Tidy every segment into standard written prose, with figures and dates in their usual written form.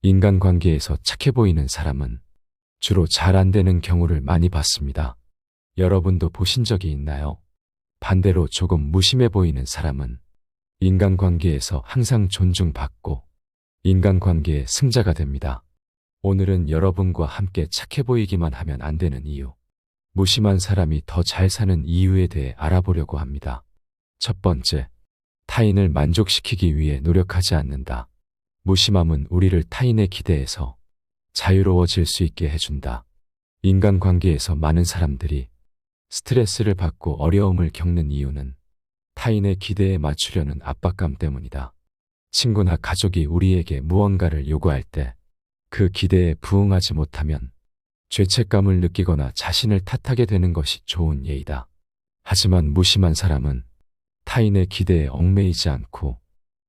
인간관계에서 착해 보이는 사람은 주로 잘 안 되는 경우를 많이 봤습니다. 여러분도 보신 적이 있나요? 반대로 조금 무심해 보이는 사람은 인간관계에서 항상 존중받고 인간관계의 승자가 됩니다. 오늘은 여러분과 함께 착해 보이기만 하면 안 되는 이유, 무심한 사람이 더 잘 사는 이유에 대해 알아보려고 합니다. 첫 번째, 타인을 만족시키기 위해 노력하지 않는다. 무심함은 우리를 타인의 기대에서 자유로워질 수 있게 해준다. 인간관계에서 많은 사람들이 스트레스를 받고 어려움을 겪는 이유는 타인의 기대에 맞추려는 압박감 때문이다. 친구나 가족이 우리에게 무언가를 요구할 때 그 기대에 부응하지 못하면 죄책감을 느끼거나 자신을 탓하게 되는 것이 좋은 예이다. 하지만 무심한 사람은 타인의 기대에 얽매이지 않고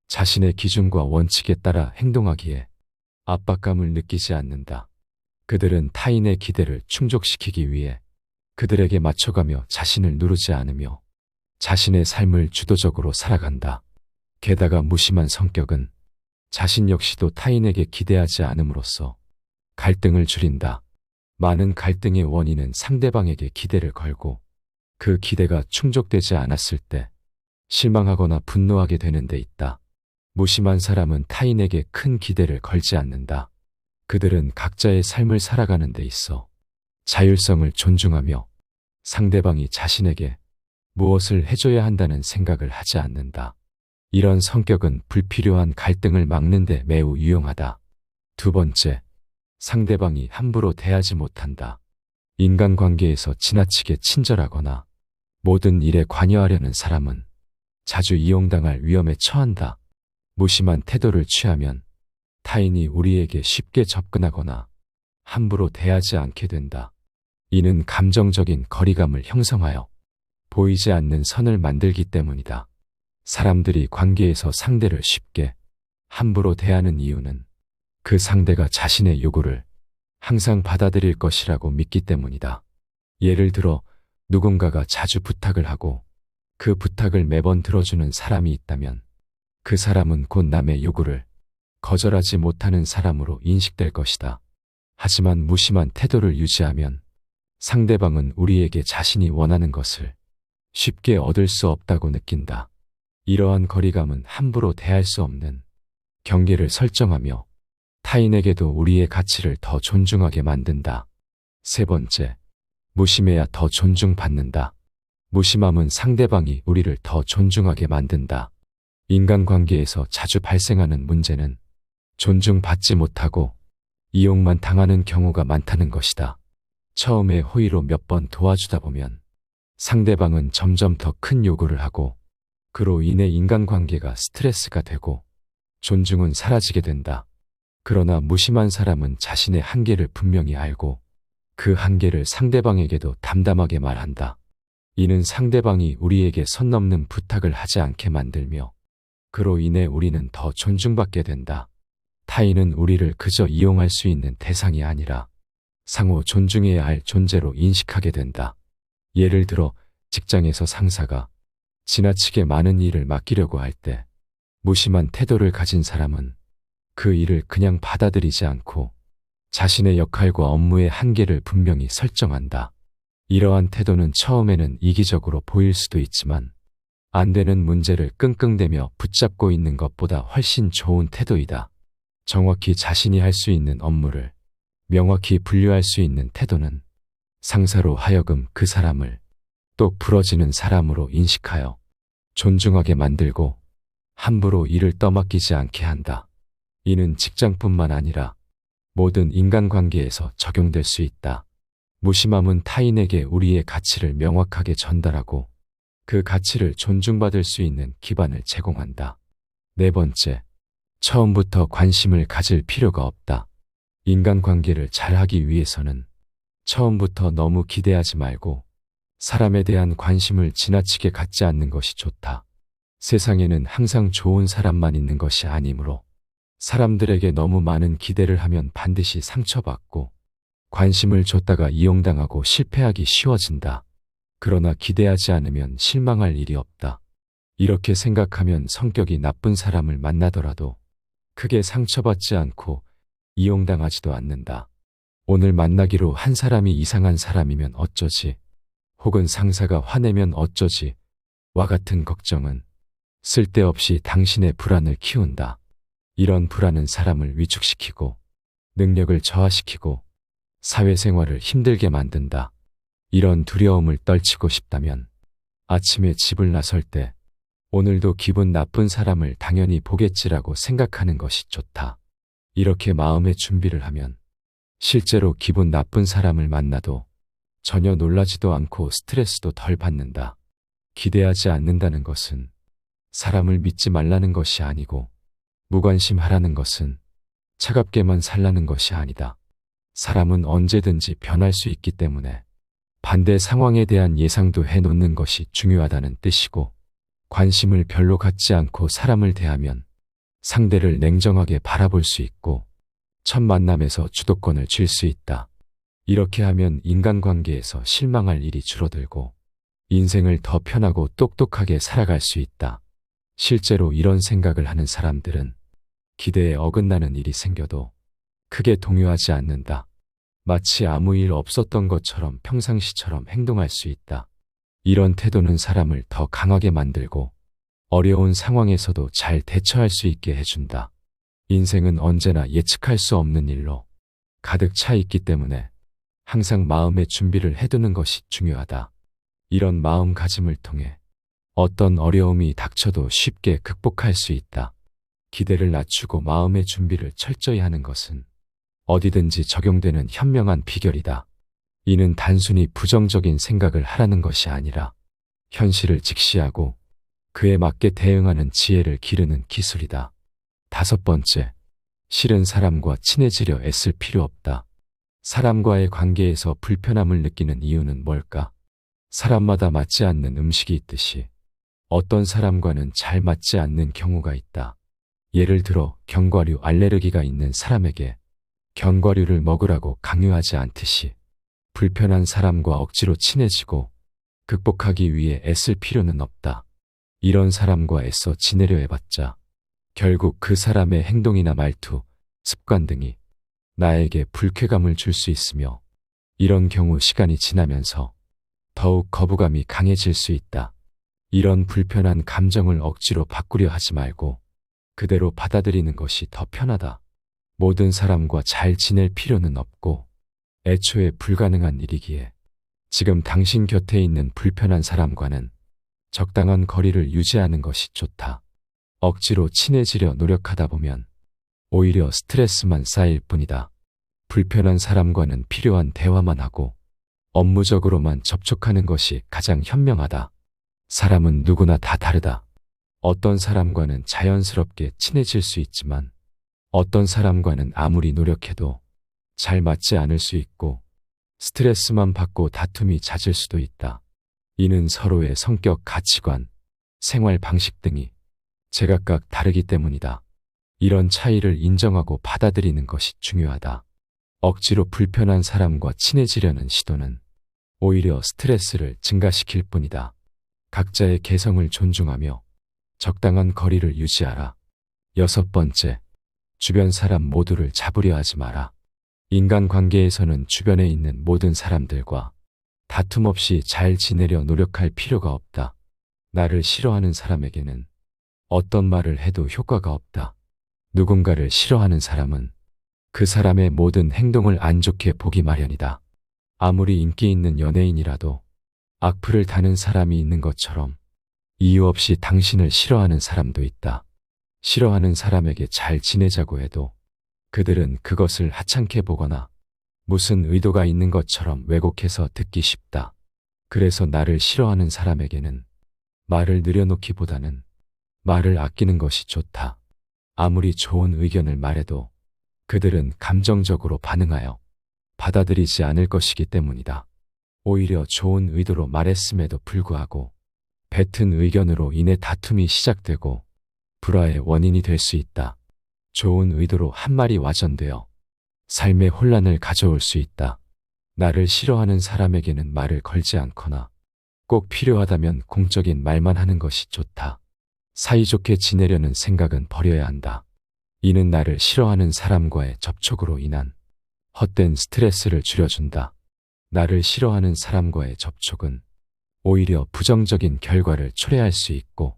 자신의 기준과 원칙에 따라 행동하기에 압박감을 느끼지 않는다. 그들은 타인의 기대를 충족시키기 위해 그들에게 맞춰가며 자신을 누르지 않으며 자신의 삶을 주도적으로 살아간다. 게다가 무심한 성격은 자신 역시도 타인에게 기대하지 않음으로써 갈등을 줄인다. 많은 갈등의 원인은 상대방에게 기대를 걸고 그 기대가 충족되지 않았을 때 실망하거나 분노하게 되는 데 있다. 무심한 사람은 타인에게 큰 기대를 걸지 않는다. 그들은 각자의 삶을 살아가는 데 있어 자율성을 존중하며 상대방이 자신에게 무엇을 해줘야 한다는 생각을 하지 않는다. 이런 성격은 불필요한 갈등을 막는 데 매우 유용하다. 두 번째, 상대방이 함부로 대하지 못한다. 인간관계에서 지나치게 친절하거나 모든 일에 관여하려는 사람은 자주 이용당할 위험에 처한다. 무심한 태도를 취하면 타인이 우리에게 쉽게 접근하거나 함부로 대하지 않게 된다. 이는 감정적인 거리감을 형성하여 보이지 않는 선을 만들기 때문이다. 사람들이 관계에서 상대를 쉽게 함부로 대하는 이유는 그 상대가 자신의 요구를 항상 받아들일 것이라고 믿기 때문이다. 예를 들어 누군가가 자주 부탁을 하고 그 부탁을 매번 들어주는 사람이 있다면 그 사람은 곧 남의 요구를 거절하지 못하는 사람으로 인식될 것이다. 하지만 무심한 태도를 유지하면 상대방은 우리에게 자신이 원하는 것을 쉽게 얻을 수 없다고 느낀다. 이러한 거리감은 함부로 대할 수 없는 경계를 설정하며 타인에게도 우리의 가치를 더 존중하게 만든다. 세 번째, 무심해야 더 존중받는다. 무심함은 상대방이 우리를 더 존중하게 만든다. 인간관계에서 자주 발생하는 문제는 존중받지 못하고 이용만 당하는 경우가 많다는 것이다. 처음에 호의로 몇 번 도와주다 보면 상대방은 점점 더 큰 요구를 하고 그로 인해 인간관계가 스트레스가 되고 존중은 사라지게 된다. 그러나 무심한 사람은 자신의 한계를 분명히 알고 그 한계를 상대방에게도 담담하게 말한다. 이는 상대방이 우리에게 선 넘는 부탁을 하지 않게 만들며 그로 인해 우리는 더 존중받게 된다. 타인은 우리를 그저 이용할 수 있는 대상이 아니라 상호 존중해야 할 존재로 인식하게 된다. 예를 들어 직장에서 상사가 지나치게 많은 일을 맡기려고 할 때 무심한 태도를 가진 사람은 그 일을 그냥 받아들이지 않고 자신의 역할과 업무의 한계를 분명히 설정한다. 이러한 태도는 처음에는 이기적으로 보일 수도 있지만 안 되는 문제를 끙끙대며 붙잡고 있는 것보다 훨씬 좋은 태도이다. 정확히 자신이 할 수 있는 업무를 명확히 분류할 수 있는 태도는 상사로 하여금 그 사람을 똑 부러지는 사람으로 인식하여 존중하게 만들고 함부로 일을 떠맡기지 않게 한다. 이는 직장뿐만 아니라 모든 인간관계에서 적용될 수 있다. 무심함은 타인에게 우리의 가치를 명확하게 전달하고 그 가치를 존중받을 수 있는 기반을 제공한다. 네 번째, 처음부터 관심을 가질 필요가 없다. 인간관계를 잘하기 위해서는 처음부터 너무 기대하지 말고 사람에 대한 관심을 지나치게 갖지 않는 것이 좋다. 세상에는 항상 좋은 사람만 있는 것이 아니므로 사람들에게 너무 많은 기대를 하면 반드시 상처받고 관심을 줬다가 이용당하고 실패하기 쉬워진다. 그러나 기대하지 않으면 실망할 일이 없다. 이렇게 생각하면 성격이 나쁜 사람을 만나더라도 크게 상처받지 않고 이용당하지도 않는다. 오늘 만나기로 한 사람이 이상한 사람이면 어쩌지? 혹은 상사가 화내면 어쩌지? 와 같은 걱정은 쓸데없이 당신의 불안을 키운다. 이런 불안은 사람을 위축시키고 능력을 저하시키고 사회생활을 힘들게 만든다. 이런 두려움을 떨치고 싶다면 아침에 집을 나설 때 오늘도 기분 나쁜 사람을 당연히 보겠지라고 생각하는 것이 좋다. 이렇게 마음의 준비를 하면 실제로 기분 나쁜 사람을 만나도 전혀 놀라지도 않고 스트레스도 덜 받는다. 기대하지 않는다는 것은 사람을 믿지 말라는 것이 아니고 무관심하라는 것은 차갑게만 살라는 것이 아니다. 사람은 언제든지 변할 수 있기 때문에 반대 상황에 대한 예상도 해놓는 것이 중요하다는 뜻이고, 관심을 별로 갖지 않고 사람을 대하면 상대를 냉정하게 바라볼 수 있고 첫 만남에서 주도권을 쥘 수 있다. 이렇게 하면 인간관계에서 실망할 일이 줄어들고 인생을 더 편하고 똑똑하게 살아갈 수 있다. 실제로 이런 생각을 하는 사람들은 기대에 어긋나는 일이 생겨도 크게 동요하지 않는다. 마치 아무 일 없었던 것처럼 평상시처럼 행동할 수 있다. 이런 태도는 사람을 더 강하게 만들고 어려운 상황에서도 잘 대처할 수 있게 해준다. 인생은 언제나 예측할 수 없는 일로 가득 차 있기 때문에 항상 마음의 준비를 해두는 것이 중요하다. 이런 마음가짐을 통해 어떤 어려움이 닥쳐도 쉽게 극복할 수 있다. 기대를 낮추고 마음의 준비를 철저히 하는 것은 어디든지 적용되는 현명한 비결이다. 이는 단순히 부정적인 생각을 하라는 것이 아니라 현실을 직시하고 그에 맞게 대응하는 지혜를 기르는 기술이다. 5번째, 싫은 사람과 친해지려 애쓸 필요 없다. 사람과의 관계에서 불편함을 느끼는 이유는 뭘까? 사람마다 맞지 않는 음식이 있듯이 어떤 사람과는 잘 맞지 않는 경우가 있다. 예를 들어 견과류 알레르기가 있는 사람에게 견과류를 먹으라고 강요하지 않듯이 불편한 사람과 억지로 친해지고 극복하기 위해 애쓸 필요는 없다. 이런 사람과 애써 지내려 해봤자 결국 그 사람의 행동이나 말투, 습관 등이 나에게 불쾌감을 줄 수 있으며 이런 경우 시간이 지나면서 더욱 거부감이 강해질 수 있다. 이런 불편한 감정을 억지로 바꾸려 하지 말고 그대로 받아들이는 것이 더 편하다. 모든 사람과 잘 지낼 필요는 없고 애초에 불가능한 일이기에 지금 당신 곁에 있는 불편한 사람과는 적당한 거리를 유지하는 것이 좋다. 억지로 친해지려 노력하다 보면 오히려 스트레스만 쌓일 뿐이다. 불편한 사람과는 필요한 대화만 하고 업무적으로만 접촉하는 것이 가장 현명하다. 사람은 누구나 다 다르다. 어떤 사람과는 자연스럽게 친해질 수 있지만 어떤 사람과는 아무리 노력해도 잘 맞지 않을 수 있고 스트레스만 받고 다툼이 잦을 수도 있다. 이는 서로의 성격, 가치관, 생활 방식 등이 제각각 다르기 때문이다. 이런 차이를 인정하고 받아들이는 것이 중요하다. 억지로 불편한 사람과 친해지려는 시도는 오히려 스트레스를 증가시킬 뿐이다. 각자의 개성을 존중하며 적당한 거리를 유지하라. 6번째, 주변 사람 모두를 잡으려 하지 마라. 인간관계에서는 주변에 있는 모든 사람들과 다툼 없이 잘 지내려 노력할 필요가 없다. 나를 싫어하는 사람에게는 어떤 말을 해도 효과가 없다. 누군가를 싫어하는 사람은 그 사람의 모든 행동을 안 좋게 보기 마련이다. 아무리 인기 있는 연예인이라도 악플을 다는 사람이 있는 것처럼 이유 없이 당신을 싫어하는 사람도 있다. 싫어하는 사람에게 잘 지내자고 해도 그들은 그것을 하찮게 보거나 무슨 의도가 있는 것처럼 왜곡해서 듣기 쉽다. 그래서 나를 싫어하는 사람에게는 말을 늘여놓기보다는 말을 아끼는 것이 좋다. 아무리 좋은 의견을 말해도 그들은 감정적으로 반응하여 받아들이지 않을 것이기 때문이다. 오히려 좋은 의도로 말했음에도 불구하고 뱉은 의견으로 인해 다툼이 시작되고 불화의 원인이 될 수 있다. 좋은 의도로 한 말이 와전되어 삶의 혼란을 가져올 수 있다. 나를 싫어하는 사람에게는 말을 걸지 않거나 꼭 필요하다면 공적인 말만 하는 것이 좋다. 사이좋게 지내려는 생각은 버려야 한다. 이는 나를 싫어하는 사람과의 접촉으로 인한 헛된 스트레스를 줄여준다. 나를 싫어하는 사람과의 접촉은 오히려 부정적인 결과를 초래할 수 있고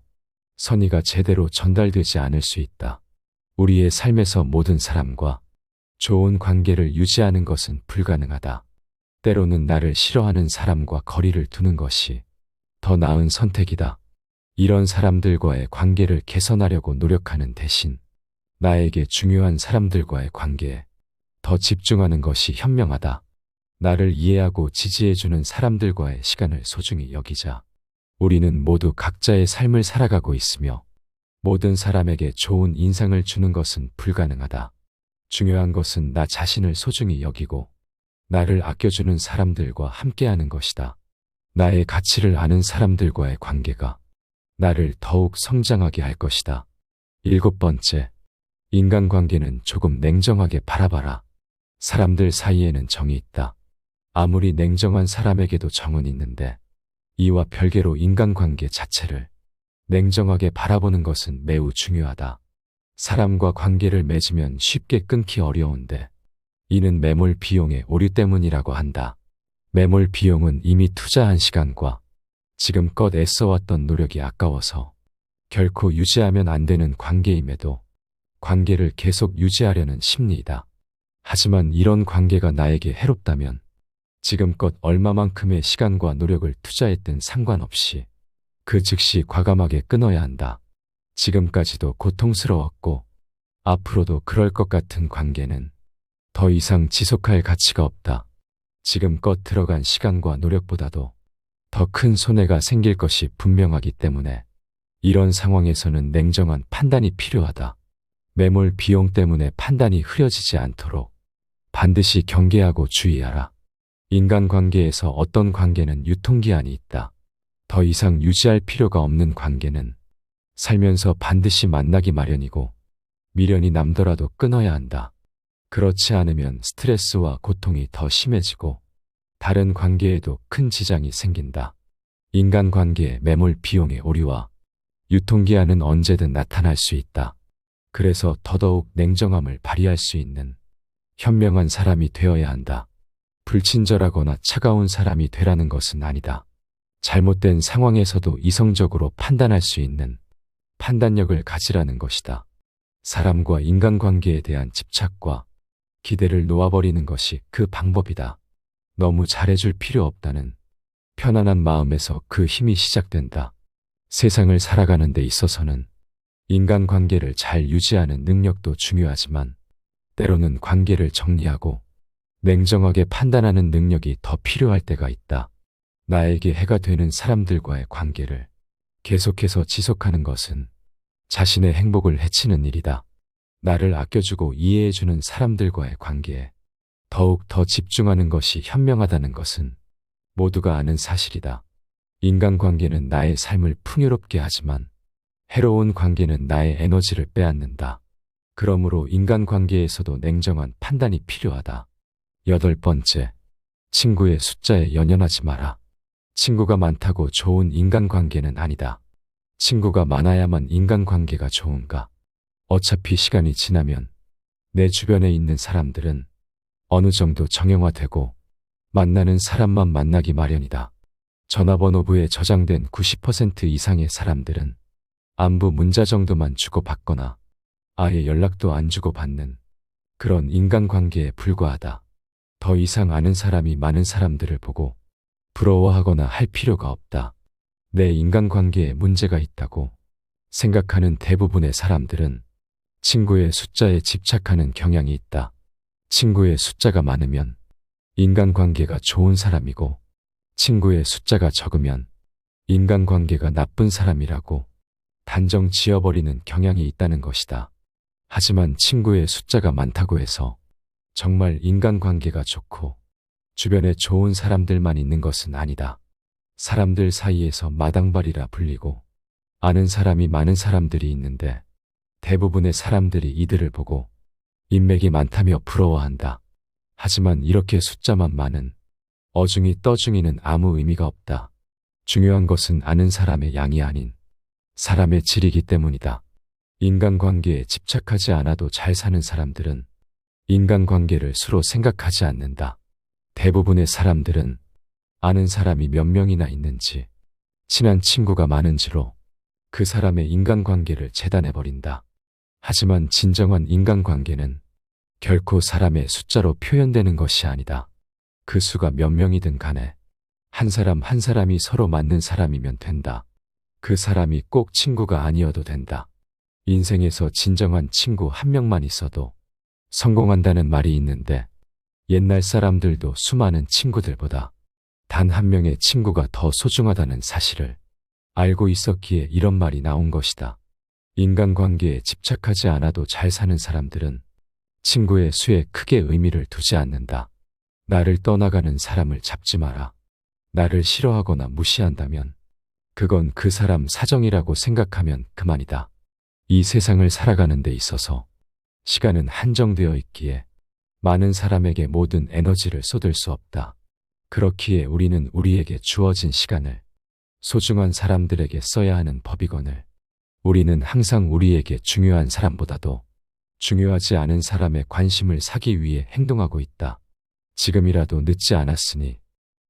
선의가 제대로 전달되지 않을 수 있다. 우리의 삶에서 모든 사람과 좋은 관계를 유지하는 것은 불가능하다. 때로는 나를 싫어하는 사람과 거리를 두는 것이 더 나은 선택이다. 이런 사람들과의 관계를 개선하려고 노력하는 대신 나에게 중요한 사람들과의 관계에 더 집중하는 것이 현명하다. 나를 이해하고 지지해주는 사람들과의 시간을 소중히 여기자. 우리는 모두 각자의 삶을 살아가고 있으며 모든 사람에게 좋은 인상을 주는 것은 불가능하다. 중요한 것은 나 자신을 소중히 여기고 나를 아껴주는 사람들과 함께하는 것이다. 나의 가치를 아는 사람들과의 관계가 나를 더욱 성장하게 할 것이다. 7번째, 인간관계는 조금 냉정하게 바라봐라. 사람들 사이에는 정이 있다. 아무리 냉정한 사람에게도 정은 있는데 이와 별개로 인간관계 자체를 냉정하게 바라보는 것은 매우 중요하다. 사람과 관계를 맺으면 쉽게 끊기 어려운데 이는 매몰 비용의 오류 때문이라고 한다. 매몰 비용은 이미 투자한 시간과 지금껏 애써왔던 노력이 아까워서 결코 유지하면 안 되는 관계임에도 관계를 계속 유지하려는 심리이다. 하지만 이런 관계가 나에게 해롭다면 지금껏 얼마만큼의 시간과 노력을 투자했든 상관없이 그 즉시 과감하게 끊어야 한다. 지금까지도 고통스러웠고 앞으로도 그럴 것 같은 관계는 더 이상 지속할 가치가 없다. 지금껏 들어간 시간과 노력보다도 더 큰 손해가 생길 것이 분명하기 때문에 이런 상황에서는 냉정한 판단이 필요하다. 매몰 비용 때문에 판단이 흐려지지 않도록 반드시 경계하고 주의하라. 인간관계에서 어떤 관계는 유통기한이 있다. 더 이상 유지할 필요가 없는 관계는 살면서 반드시 만나기 마련이고 미련이 남더라도 끊어야 한다. 그렇지 않으면 스트레스와 고통이 더 심해지고 다른 관계에도 큰 지장이 생긴다. 인간관계의 매몰 비용의 오류와 유통기한은 언제든 나타날 수 있다. 그래서 더더욱 냉정함을 발휘할 수 있는 현명한 사람이 되어야 한다. 불친절하거나 차가운 사람이 되라는 것은 아니다. 잘못된 상황에서도 이성적으로 판단할 수 있는 판단력을 가지라는 것이다. 사람과 인간관계에 대한 집착과 기대를 놓아버리는 것이 그 방법이다. 너무 잘해줄 필요 없다는 편안한 마음에서 그 힘이 시작된다. 세상을 살아가는 데 있어서는 인간관계를 잘 유지하는 능력도 중요하지만 때로는 관계를 정리하고 냉정하게 판단하는 능력이 더 필요할 때가 있다. 나에게 해가 되는 사람들과의 관계를 계속해서 지속하는 것은 자신의 행복을 해치는 일이다. 나를 아껴주고 이해해주는 사람들과의 관계에 더욱 더 집중하는 것이 현명하다는 것은 모두가 아는 사실이다. 인간관계는 나의 삶을 풍요롭게 하지만 해로운 관계는 나의 에너지를 빼앗는다. 그러므로 인간관계에서도 냉정한 판단이 필요하다. 8번째, 친구의 숫자에 연연하지 마라. 친구가 많다고 좋은 인간관계는 아니다. 친구가 많아야만 인간관계가 좋은가? 어차피 시간이 지나면 내 주변에 있는 사람들은 어느 정도 정형화되고 만나는 사람만 만나기 마련이다. 전화번호부에 저장된 90% 이상의 사람들은 안부 문자 정도만 주고받거나 아예 연락도 안 주고받는 그런 인간관계에 불과하다. 더 이상 아는 사람이 많은 사람들을 보고 부러워하거나 할 필요가 없다. 내 인간관계에 문제가 있다고 생각하는 대부분의 사람들은 친구의 숫자에 집착하는 경향이 있다. 친구의 숫자가 많으면 인간관계가 좋은 사람이고 친구의 숫자가 적으면 인간관계가 나쁜 사람이라고 단정 지어버리는 경향이 있다는 것이다. 하지만 친구의 숫자가 많다고 해서 정말 인간관계가 좋고 주변에 좋은 사람들만 있는 것은 아니다. 사람들 사이에서 마당발이라 불리고 아는 사람이 많은 사람들이 있는데 대부분의 사람들이 이들을 보고 인맥이 많다며 부러워한다. 하지만 이렇게 숫자만 많은 어중이 떠중이는 아무 의미가 없다. 중요한 것은 아는 사람의 양이 아닌 사람의 질이기 때문이다. 인간관계에 집착하지 않아도 잘 사는 사람들은 인간관계를 수로 생각하지 않는다. 대부분의 사람들은 아는 사람이 몇 명이나 있는지, 친한 친구가 많은지로 그 사람의 인간관계를 재단해버린다. 하지만 진정한 인간관계는 결코 사람의 숫자로 표현되는 것이 아니다. 그 수가 몇 명이든 간에 한 사람 한 사람이 서로 맞는 사람이면 된다. 그 사람이 꼭 친구가 아니어도 된다. 인생에서 진정한 친구 한 명만 있어도 성공한다는 말이 있는데 옛날 사람들도 수많은 친구들보다 단 한 명의 친구가 더 소중하다는 사실을 알고 있었기에 이런 말이 나온 것이다. 인간관계에 집착하지 않아도 잘 사는 사람들은 친구의 수에 크게 의미를 두지 않는다. 나를 떠나가는 사람을 잡지 마라. 나를 싫어하거나 무시한다면 그건 그 사람 사정이라고 생각하면 그만이다. 이 세상을 살아가는 데 있어서 시간은 한정되어 있기에 많은 사람에게 모든 에너지를 쏟을 수 없다. 그렇기에 우리는 우리에게 주어진 시간을 소중한 사람들에게 써야 하는 법이거늘 우리는 항상 우리에게 중요한 사람보다도 중요하지 않은 사람의 관심을 사기 위해 행동하고 있다. 지금이라도 늦지 않았으니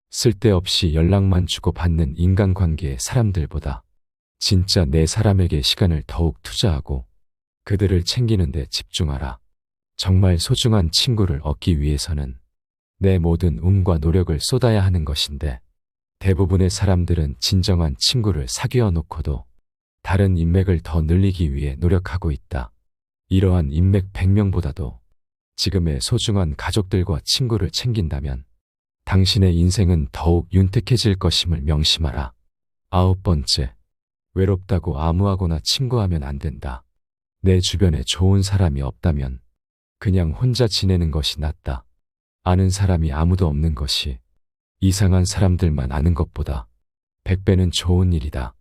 쓸데없이 연락만 주고받는 인간관계의 사람들보다 진짜 내 사람에게 시간을 더욱 투자하고 그들을 챙기는 데 집중하라. 정말 소중한 친구를 얻기 위해서는 내 모든 운과 노력을 쏟아야 하는 것인데 대부분의 사람들은 진정한 친구를 사귀어 놓고도 다른 인맥을 더 늘리기 위해 노력하고 있다. 이러한 인맥 100명보다도 지금의 소중한 가족들과 친구를 챙긴다면 당신의 인생은 더욱 윤택해질 것임을 명심하라. 9번째, 외롭다고 아무하고나 친구하면 안 된다. 내 주변에 좋은 사람이 없다면 그냥 혼자 지내는 것이 낫다. 아는 사람이 아무도 없는 것이 이상한 사람들만 아는 것보다 100배는 좋은 일이다.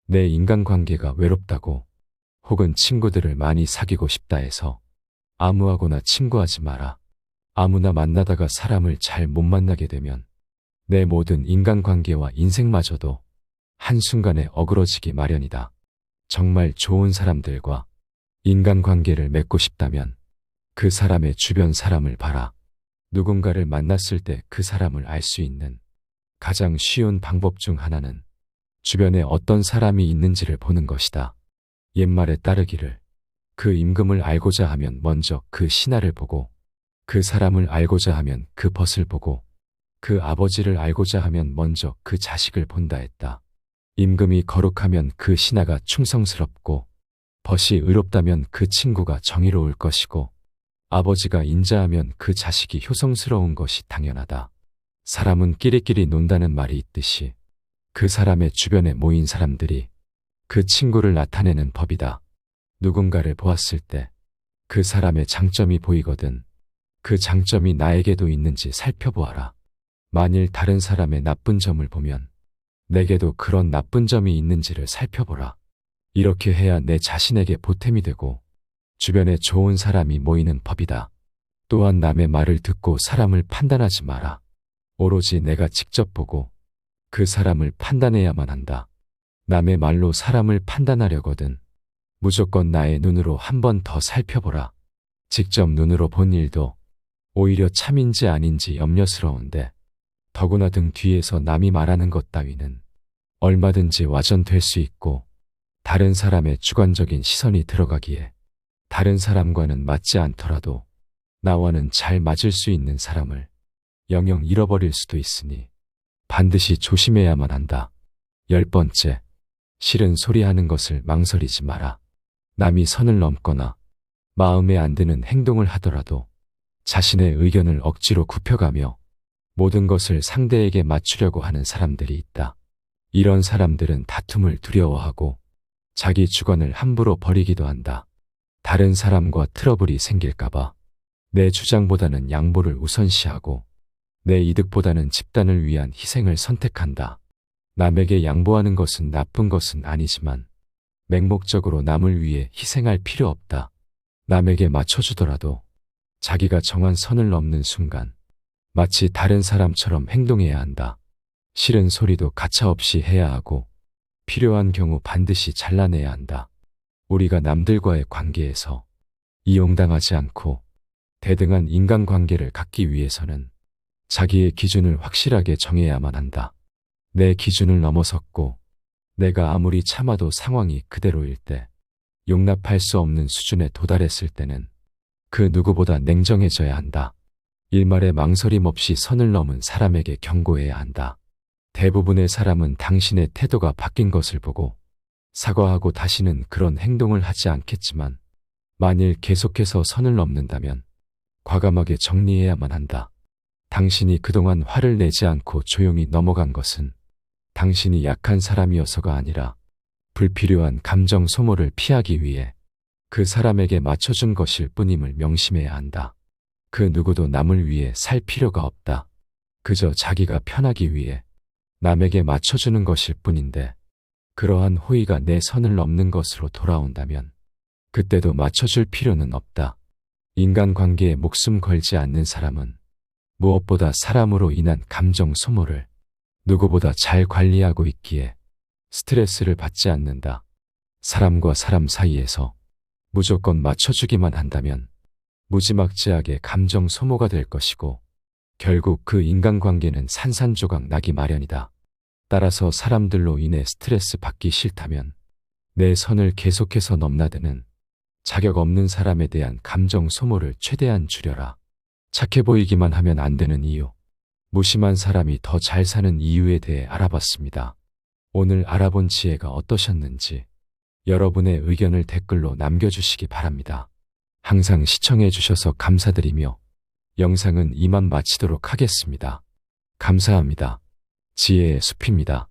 내 인간관계가 외롭다고 혹은 친구들을 많이 사귀고 싶다 해서 아무하고나 친구하지 마라. 아무나 만나다가 사람을 잘 못 만나게 되면 내 모든 인간관계와 인생마저도 한순간에 어그러지기 마련이다. 정말 좋은 사람들과 인간관계를 맺고 싶다면 그 사람의 주변 사람을 봐라. 누군가를 만났을 때 그 사람을 알 수 있는 가장 쉬운 방법 중 하나는 주변에 어떤 사람이 있는지를 보는 것이다. 옛말에 따르기를 그 임금을 알고자 하면 먼저 그 신하를 보고 그 사람을 알고자 하면 그 벗을 보고 그 아버지를 알고자 하면 먼저 그 자식을 본다 했다. 임금이 거룩하면 그 신하가 충성스럽고 벗이 의롭다면 그 친구가 정의로울 것이고 아버지가 인자하면 그 자식이 효성스러운 것이 당연하다. 사람은 끼리끼리 논다는 말이 있듯이 그 사람의 주변에 모인 사람들이 그 친구를 나타내는 법이다. 누군가를 보았을 때 그 사람의 장점이 보이거든 그 장점이 나에게도 있는지 살펴보아라. 만일 다른 사람의 나쁜 점을 보면 내게도 그런 나쁜 점이 있는지를 살펴보라. 이렇게 해야 내 자신에게 보탬이 되고 주변에 좋은 사람이 모이는 법이다. 또한 남의 말을 듣고 사람을 판단하지 마라. 오로지 내가 직접 보고 그 사람을 판단해야만 한다. 남의 말로 사람을 판단하려거든 무조건 나의 눈으로 한 번 더 살펴보라. 직접 눈으로 본 일도 오히려 참인지 아닌지 염려스러운데 더구나 등 뒤에서 남이 말하는 것 따위는 얼마든지 와전될 수 있고 다른 사람의 주관적인 시선이 들어가기에 다른 사람과는 맞지 않더라도 나와는 잘 맞을 수 있는 사람을 영영 잃어버릴 수도 있으니 반드시 조심해야만 한다. 10번째, 싫은 소리 하는 것을 망설이지 마라. 남이 선을 넘거나 마음에 안 드는 행동을 하더라도 자신의 의견을 억지로 굽혀가며 모든 것을 상대에게 맞추려고 하는 사람들이 있다. 이런 사람들은 다툼을 두려워하고 자기 주관을 함부로 버리기도 한다. 다른 사람과 트러블이 생길까봐 내 주장보다는 양보를 우선시하고 내 이득보다는 집단을 위한 희생을 선택한다. 남에게 양보하는 것은 나쁜 것은 아니지만 맹목적으로 남을 위해 희생할 필요 없다. 남에게 맞춰주더라도 자기가 정한 선을 넘는 순간 마치 다른 사람처럼 행동해야 한다. 싫은 소리도 가차없이 해야 하고 필요한 경우 반드시 잘라내야 한다. 우리가 남들과의 관계에서 이용당하지 않고 대등한 인간관계를 갖기 위해서는 자기의 기준을 확실하게 정해야만 한다. 내 기준을 넘어섰고 내가 아무리 참아도 상황이 그대로일 때, 용납할 수 없는 수준에 도달했을 때는 그 누구보다 냉정해져야 한다. 일말의 망설임 없이 선을 넘은 사람에게 경고해야 한다. 대부분의 사람은 당신의 태도가 바뀐 것을 보고 사과하고 다시는 그런 행동을 하지 않겠지만, 만일 계속해서 선을 넘는다면 과감하게 정리해야만 한다. 당신이 그동안 화를 내지 않고 조용히 넘어간 것은 당신이 약한 사람이어서가 아니라 불필요한 감정 소모를 피하기 위해 그 사람에게 맞춰준 것일 뿐임을 명심해야 한다. 그 누구도 남을 위해 살 필요가 없다. 그저 자기가 편하기 위해 남에게 맞춰주는 것일 뿐인데, 그러한 호의가 내 선을 넘는 것으로 돌아온다면 그때도 맞춰줄 필요는 없다. 인간관계에 목숨 걸지 않는 사람은 무엇보다 사람으로 인한 감정 소모를 누구보다 잘 관리하고 있기에 스트레스를 받지 않는다. 사람과 사람 사이에서 무조건 맞춰주기만 한다면 무지막지하게 감정 소모가 될 것이고, 결국 그 인간관계는 산산조각 나기 마련이다. 따라서 사람들로 인해 스트레스 받기 싫다면 내 선을 계속해서 넘나드는 자격 없는 사람에 대한 감정 소모를 최대한 줄여라. 착해 보이기만 하면 안 되는 이유. 무심한 사람이 더 잘 사는 이유에 대해 알아봤습니다. 오늘 알아본 지혜가 어떠셨는지 여러분의 의견을 댓글로 남겨주시기 바랍니다. 항상 시청해 주셔서 감사드리며 영상은 이만 마치도록 하겠습니다. 감사합니다. 지혜의 숲입니다.